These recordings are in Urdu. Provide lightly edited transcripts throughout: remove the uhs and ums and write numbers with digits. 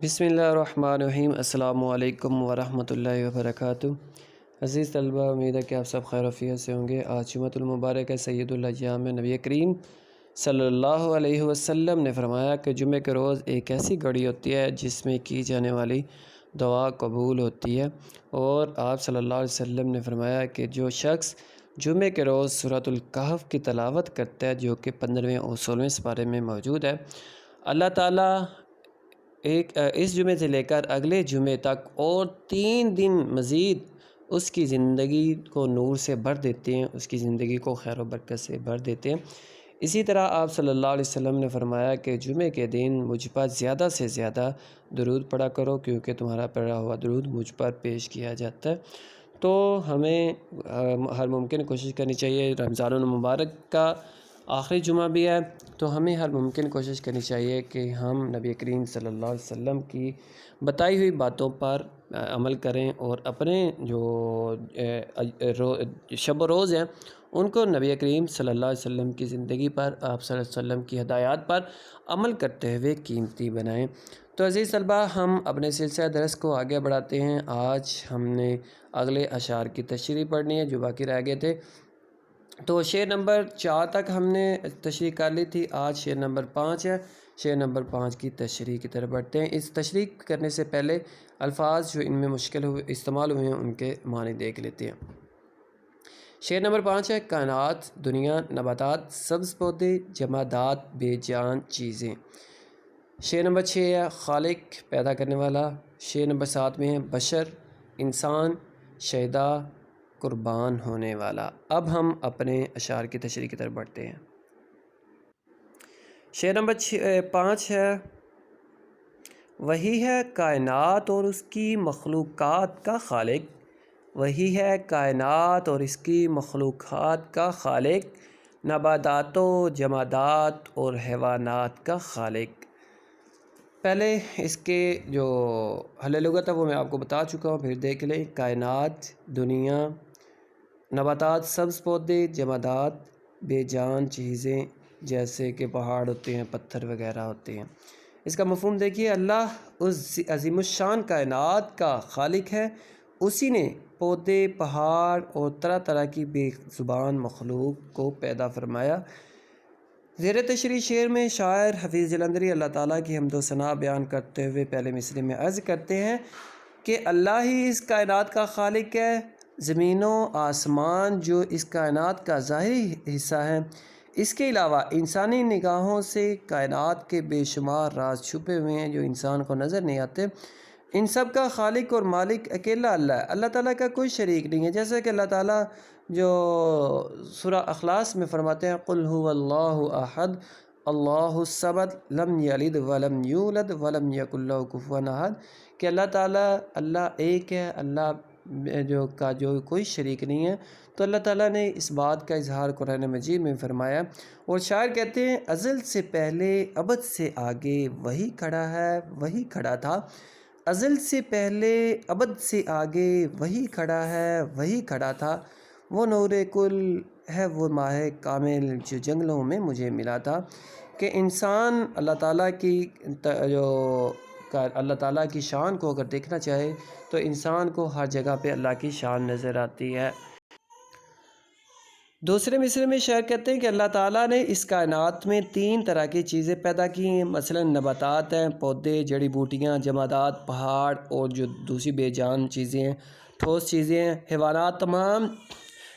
بسم اللہ الرحمن الرحیم۔ السلام علیکم ورحمۃ اللہ وبرکاتہ۔ عزیز طلبہ، امید ہے کہ آپ سب خیر وفیت سے ہوں گے۔ آج جمعۃ المبارک ہے، سید الایام میں نبی کریم صلی اللہ علیہ وسلم نے فرمایا کہ جمعہ کے روز ایک ایسی گھڑی ہوتی ہے جس میں کی جانے والی دعا قبول ہوتی ہے، اور آپ صلی اللہ علیہ وسلم نے فرمایا کہ جو شخص جمعہ کے روز سورۃ الکہف کی تلاوت کرتا ہے، جو کہ 15ویں اور 16ویں سپارے میں موجود ہے، اللہ تعالیٰ اس جمعے سے لے کر اگلے جمعے تک اور 3 دن مزید اس کی زندگی کو نور سے بھر دیتے ہیں، اس کی زندگی کو خیر و برکت سے بھر دیتے ہیں۔ اسی طرح آپ صلی اللہ علیہ وسلم نے فرمایا کہ جمعے کے دن مجھ پر زیادہ سے زیادہ درود پڑھا کرو، کیونکہ تمہارا پڑھا ہوا درود مجھ پر پیش کیا جاتا ہے۔ تو ہمیں ہر ممکن کوشش کرنی چاہیے۔ رمضان المبارک کا آخری جمعہ بھی ہے، تو ہمیں ہر ممکن کوشش کرنی چاہیے کہ ہم نبی کریم صلی اللہ علیہ وسلم کی بتائی ہوئی باتوں پر عمل کریں، اور اپنے جو شب و روز ہیں ان کو نبی کریم صلی اللہ علیہ وسلم کی زندگی پر، آپ صلی اللہ علیہ وسلم کی ہدایات پر عمل کرتے ہوئے قیمتی بنائیں۔ تو عزیز طلبہ، ہم اپنے سلسلہ درس کو آگے بڑھاتے ہیں۔ آج ہم نے اگلے اشعار کی تشریح پڑھنی ہے جو باقی رہ گئے تھے۔ تو شعر نمبر 4 تک ہم نے تشریح کر لی تھی، آج شعر نمبر 5 ہے۔ شعر نمبر 5 کی تشریح کی طرف بڑھتے ہیں۔ اس تشریح کرنے سے پہلے الفاظ جو ان میں مشکل استعمال ہوئے ہیں ان کے معنی دیکھ لیتے ہیں۔ شعر نمبر 5 ہے: کائنات، دنیا، نباتات، سبز پودے، جمادات، بے جان چیزیں۔ شعر نمبر 6 ہے: خالق، پیدا کرنے والا۔ شعر نمبر 7 میں ہے: بشر، انسان، شیدا، قربان ہونے والا۔ اب ہم اپنے اشعار کی تشریح کی طرف بڑھتے ہیں۔ شعر نمبر 5 ہے: وہی ہے کائنات اور اس کی مخلوقات کا خالق، وہی ہے کائنات اور اس کی مخلوقات کا خالق، نباتات و جمادات اور حیوانات کا خالق۔ پہلے اس کے جو حل لغت ہے وہ میں آپ کو بتا چکا ہوں، پھر دیکھ لیں۔ کائنات، دنیا، نباتات، سبز پودے، جمادات، بے جان چیزیں جیسے کہ پہاڑ ہوتے ہیں، پتھر وغیرہ ہوتے ہیں۔ اس کا مفہوم دیکھیے، اللہ اس عظیم الشان کائنات کا خالق ہے، اسی نے پودے، پہاڑ اور طرح طرح کی بے زبان مخلوق کو پیدا فرمایا۔ زیر تشریح شعر میں شاعر حفیظ جلندری اللہ تعالیٰ کی حمد و ثنا بیان کرتے ہوئے پہلے مصرعے میں عرض کرتے ہیں کہ اللہ ہی اس کائنات کا خالق ہے۔ زمین و آسمان جو اس کائنات کا ظاہری حصہ ہیں، اس کے علاوہ انسانی نگاہوں سے کائنات کے بے شمار راز چھپے ہوئے ہیں جو انسان کو نظر نہیں آتے، ان سب کا خالق اور مالک اکیلا اللہ ہے۔ اللہ تعالیٰ کا کوئی شریک نہیں ہے، جیسا کہ اللہ تعالیٰ جو سورہ اخلاص میں فرماتے ہیں: قل هو اللہ احد اللہ الصمد لم یلد ولم یولد ولم یکن لہ کفوا احد، کہ اللہ تعالیٰ اللہ ایک ہے، اللہ جو کوئی شریک نہیں ہے۔ تو اللہ تعالیٰ نے اس بات کا اظہار قرآن مجید میں فرمایا، اور شاعر کہتے ہیں: ازل سے پہلے ابد سے آگے وہی کھڑا ہے، وہی کھڑا تھا۔ ازل سے پہلے ابد سے آگے وہی کھڑا ہے، وہی کھڑا تھا۔ وہ نور کل ہے، وہ ماہ کامل جو جنگلوں میں مجھے ملا تھا۔ کہ انسان اللہ تعالیٰ کی شان کو اگر دیکھنا چاہے تو انسان کو ہر جگہ پہ اللہ کی شان نظر آتی ہے۔ دوسرے مصرعے میں شاعر کہتے ہیں کہ اللہ تعالیٰ نے اس کائنات میں 3 طرح کی چیزیں پیدا کی ہیں، مثلا نباتات ہیں، پودے، جڑی بوٹیاں، جمادات، پہاڑ، اور جو دوسری بے جان چیزیں ہیں، ٹھوس چیزیں ہیں، حیوانات، تمام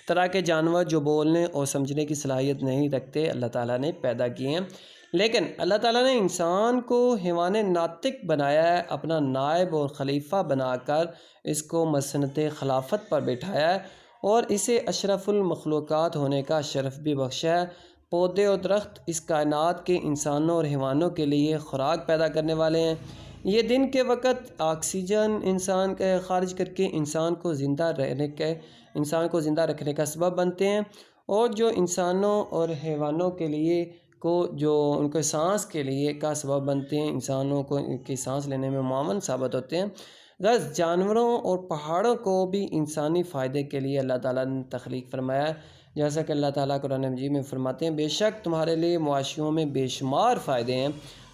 طرح کے جانور جو بولنے اور سمجھنے کی صلاحیت نہیں رکھتے، اللہ تعالیٰ نے پیدا کیے ہیں۔ لیکن اللہ تعالیٰ نے انسان کو حیوان ناطق بنایا ہے، اپنا نائب اور خلیفہ بنا کر اس کو مسنت خلافت پر بٹھایا ہے، اور اسے اشرف المخلوقات ہونے کا شرف بھی بخشا ہے۔ پودے اور درخت اس کائنات کے انسانوں اور حیوانوں کے لیے خوراک پیدا کرنے والے ہیں۔ یہ دن کے وقت آکسیجن انسان کے خارج کر کے انسان کو زندہ رکھنے کا سبب بنتے ہیں، اور جو انسانوں اور حیوانوں کے لیے جو ان کے سانس کے لیے کا سبب بنتے ہیں، انسانوں کو ان کی سانس لینے میں معاون ثابت ہوتے ہیں۔ غرض جانوروں اور پہاڑوں کو بھی انسانی فائدے کے لیے اللہ تعالیٰ نے تخلیق فرمایا ہے، جیسا کہ اللہ تعالیٰ قرآن مجید میں فرماتے ہیں: بے شک تمہارے لیے معاشیوں میں بے شمار فائدے ہیں۔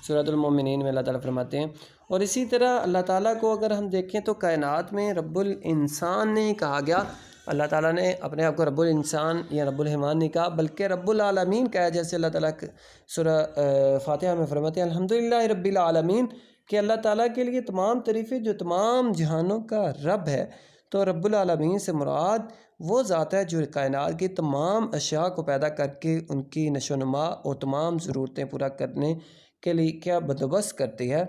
سورۃ المومنین میں اللہ تعالیٰ فرماتے ہیں۔ اور اسی طرح اللہ تعالیٰ کو اگر ہم دیکھیں تو کائنات میں رب الانسان نہیں کہا گیا، اللہ تعالیٰ نے اپنے آپ کو رب الانسان یا رب الحیوان نہیں کہا، بلکہ رب العالمین کہا، جیسے اللہ تعالیٰ سورہ فاتحہ میں فرماتے ہیں الحمدللہ رب العالمین، کہ اللہ تعالیٰ کے لیے تمام تعریفیں جو تمام جہانوں کا رب ہے۔ تو رب العالمین سے مراد وہ ذات ہے جو کائنات کی تمام اشیاء کو پیدا کر کے ان کی نشو و نما اور تمام ضرورتیں پورا کرنے کے لیے کیا بندوبست کرتی ہے۔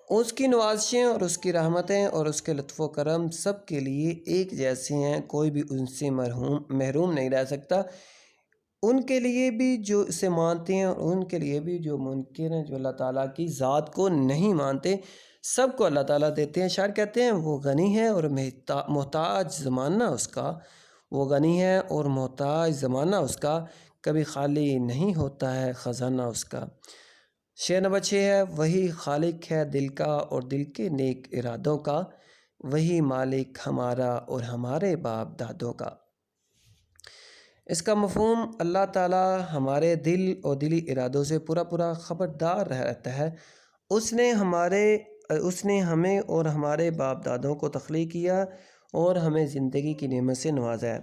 اس کی نوازشیں اور اس کی رحمتیں اور اس کے لطف و کرم سب کے لیے ایک جیسی ہیں، کوئی بھی ان سے محروم نہیں رہ سکتا۔ ان کے لیے بھی جو اسے مانتے ہیں اور ان کے لیے بھی جو منکر ہیں، جو اللہ تعالیٰ کی ذات کو نہیں مانتے، سب کو اللہ تعالیٰ دیتے ہیں۔ شاعر کہتے ہیں وہ غنی ہے اور محتاج زمانہ اس کا، وہ غنی ہے اور محتاج زمانہ اس کا، کبھی خالی نہیں ہوتا ہے خزانہ اس کا۔ شعر نمبر 6 ہے وہی خالق ہے دل کا اور دل کے نیک ارادوں کا، وہی مالک ہمارا اور ہمارے باپ دادوں کا۔ اس کا مفہوم اللہ تعالیٰ ہمارے دل اور دلی ارادوں سے پورا خبردار رہتا ہے۔ اس نے ہمیں اور ہمارے باپ دادوں کو تخلیق کیا اور ہمیں زندگی کی نعمت سے نوازا ہے۔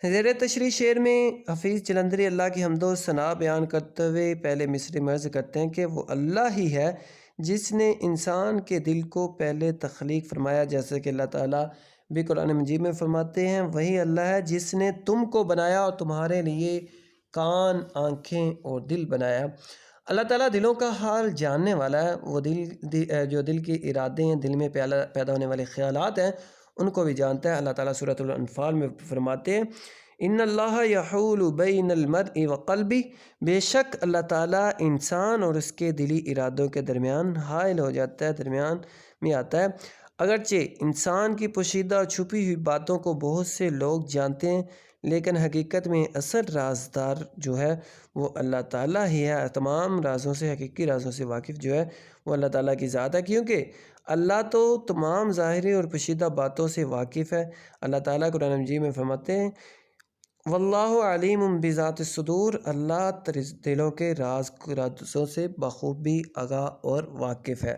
زیر تشریح شعر میں حفیظ جلندری اللہ کی حمد و ثنا بیان کرتے ہوئے پہلے مصرعے میں عرض کرتے ہیں کہ وہ اللہ ہی ہے جس نے انسان کے دل کو پہلے تخلیق فرمایا، جیسے کہ اللہ تعالیٰ بھی قرآن مجید میں فرماتے ہیں وہی اللہ ہے جس نے تم کو بنایا اور تمہارے لیے کان، آنکھیں اور دل بنایا۔ اللہ تعالیٰ دلوں کا حال جاننے والا ہے، وہ جو دل کے ارادے ہیں، دل میں پیدا ہونے والے خیالات ہیں، ان کو بھی جانتا ہے۔ اللہ تعالیٰ سورۃ الانفال میں فرماتے ہیں ان اللہ یحول بین المرء وقلبہ، بے شک اللہ تعالیٰ انسان اور اس کے دلی ارادوں کے درمیان حائل ہو جاتا ہے، درمیان میں آتا ہے۔ اگرچہ انسان کی پوشیدہ اور چھپی ہوئی باتوں کو بہت سے لوگ جانتے ہیں، لیکن حقیقت میں اصل رازدار جو ہے وہ اللہ تعالیٰ ہی ہے۔ تمام رازوں سے، حقیقی رازوں سے واقف جو ہے وہ اللہ تعالیٰ کی ذات ہے، کیونکہ اللہ تو تمام ظاہری اور پوشیدہ باتوں سے واقف ہے۔ اللہ تعالیٰ قرآن مجید میں فرماتے ہیں واللہ علیم بذات الصدور، اللہ دلوں کے رازوں سے بخوبی آگاہ اور واقف ہے۔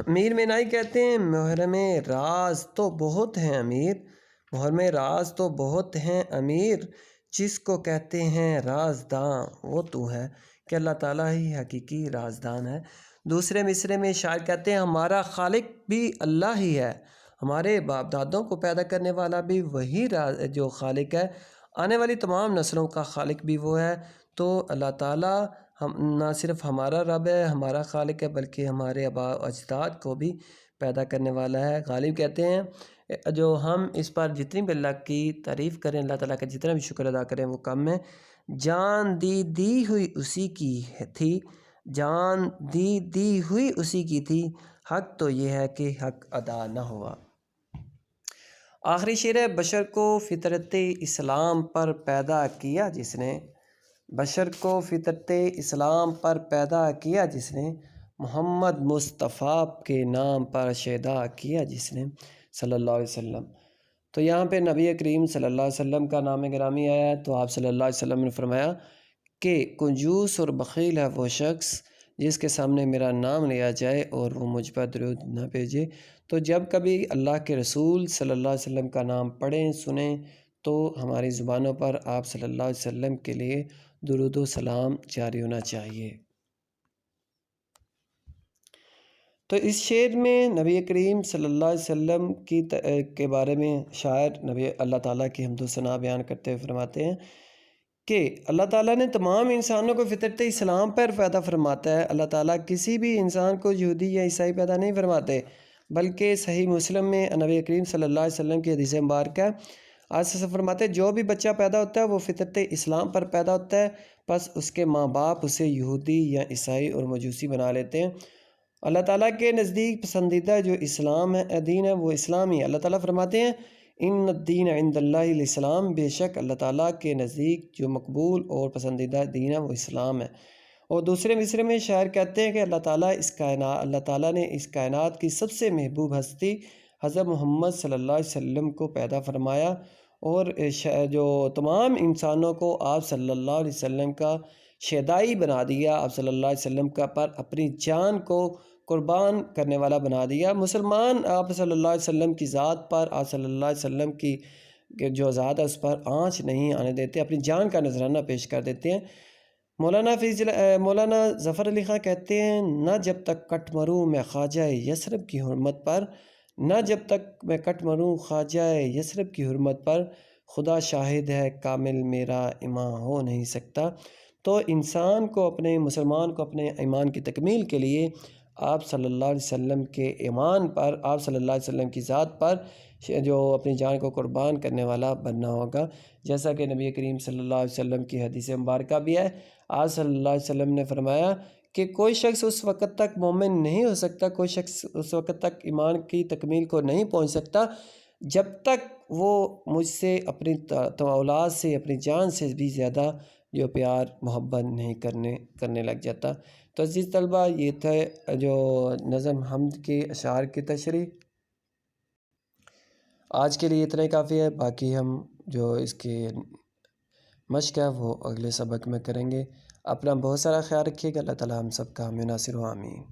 میر مینائی کہتے ہیں محرم راز تو بہت ہیں امیر، محرم راز تو بہت ہیں امیر، جس کو کہتے ہیں رازداں وہ تو ہے، کہ اللہ تعالیٰ ہی حقیقی رازدان ہے۔ دوسرے مصرعے میں شاعر کہتے ہیں ہمارا خالق بھی اللہ ہی ہے، ہمارے باپ دادوں کو پیدا کرنے والا بھی وہی جو خالق ہے، آنے والی تمام نسلوں کا خالق بھی وہ ہے۔ تو اللہ تعالیٰ نہ صرف ہمارا رب ہے، ہمارا خالق ہے، بلکہ ہمارے آباء و اجداد کو بھی پیدا کرنے والا ہے۔ غالب کہتے ہیں جو ہم اس پر جتنی بھی اللہ کی تعریف کریں، اللہ تعالیٰ کا جتنا بھی شکر ادا کریں وہ کم ہے۔ جان دی ہوئی اسی کی تھی، جان دی ہوئی اسی کی تھی، حق تو یہ ہے کہ حق ادا نہ ہوا۔ آخری شعر ہے بشر کو فطرت اسلام پر پیدا کیا جس نے، بشر کو فطرت اسلام پر پیدا کیا جس نے، محمد مصطفیٰ کے نام پر شیدا کیا جس نے صلی اللہ علیہ وسلم۔ تو یہاں پہ نبی کریم صلی اللہ علیہ وسلم کا نام گرامی آیا ہے، تو آپ صلی اللہ علیہ وسلم نے فرمایا کہ کنجوس اور بخیل ہے وہ شخص جس کے سامنے میرا نام لیا جائے اور وہ مجھ پر درود نہ بھیجے۔ تو جب کبھی اللہ کے رسول صلی اللہ علیہ وسلم کا نام پڑھیں سنیں تو ہماری زبانوں پر آپ صلی اللہ علیہ وسلم کے لیے درود و سلام جاری ہونا چاہیے۔ تو اس شعر میں نبی کریم صلی اللہ علیہ وسلم کے بارے میں شاعر اللہ تعالیٰ کی حمد و ثنا بیان کرتے ہوئے فرماتے ہیں کہ اللہ تعالیٰ نے تمام انسانوں کو فطرت اسلام پر پیدا فرماتا ہے۔ اللہ تعالیٰ کسی بھی انسان کو یہودی یا عیسائی پیدا نہیں فرماتے، بلکہ صحیح مسلم میں نبی کریم صلی اللہ علیہ وسلم کی حدیث مبارکہ ہے، آج سے فرماتے ہیں جو بھی بچہ پیدا ہوتا ہے وہ فطرت اسلام پر پیدا ہوتا ہے، پس اس کے ماں باپ اسے یہودی یا عیسائی اور مجوسی بنا لیتے ہیں۔ اللہ تعالیٰ کے نزدیک پسندیدہ جو اسلام ہے دین ہے وہ اسلام ہی ہے۔ اللہ تعالیٰ فرماتے ہیں ان الدین عند اللہ الاسلام، بے شک اللہ تعالیٰ کے نزدیک جو مقبول اور پسندیدہ دین ہے وہ اسلام ہے۔ اور دوسرے مصرعے میں شاعر کہتے ہیں کہ اللہ تعالیٰ نے اس کائنات کی سب سے محبوب ہستی حضرت محمد صلی اللہ علیہ وسلم کو پیدا فرمایا اور جو تمام انسانوں کو آپ صلی اللہ علیہ وسلم کا شیدائی بنا دیا، آپ صلی اللہ علیہ وسلم کا پر اپنی جان کو قربان کرنے والا بنا دیا۔ مسلمان آپ صلی اللہ علیہ وسلم کی ذات پر، آپ صلی اللہ علیہ وسلم کی جو ذات ہے اس پر آنچ نہیں آنے دیتے، اپنی جان کا نذرانہ پیش کر دیتے ہیں۔ مولانا ظفر علی خاں کہتے ہیں، نہ جب تک کٹ مروں میں خواجہ یثرب کی حرمت پر، نہ جب تک میں کٹ مروں خواجہ یثرب کی حرمت پر، خدا شاہد ہے کامل میرا ایمان ہو نہیں سکتا۔ تو انسان کو، اپنے مسلمان کو اپنے ایمان کی تکمیل کے لیے آپ صلی اللہ علیہ وسلم کے ایمان پر، آپ صلی اللہ علیہ وسلم کی ذات پر جو اپنی جان کو قربان کرنے والا بننا ہوگا۔ جیسا کہ نبی کریم صلی اللہ علیہ وسلم کی حدیث مبارکہ بھی ہے، آپ صلی اللہ علیہ وسلم نے فرمایا کہ کوئی شخص اس وقت تک مومن نہیں ہو سکتا، کوئی شخص اس وقت تک ایمان کی تکمیل کو نہیں پہنچ سکتا جب تک وہ مجھ سے، اپنی اولاد سے، اپنی جان سے بھی زیادہ جو پیار محبت نہیں کرنے لگ جاتا۔ تو عزیز طلبہ، یہ تھے جو نظم حمد کے اشعار کی تشریح۔ آج کے لیے اتنا ہی کافی ہے، باقی ہم جو اس کی مشق ہے وہ اگلے سبق میں کریں گے۔ اپنا بہت سارا خیال رکھیے گا۔ اللہ تعالیٰ ہم سب کا حامی و ناصر و آمین۔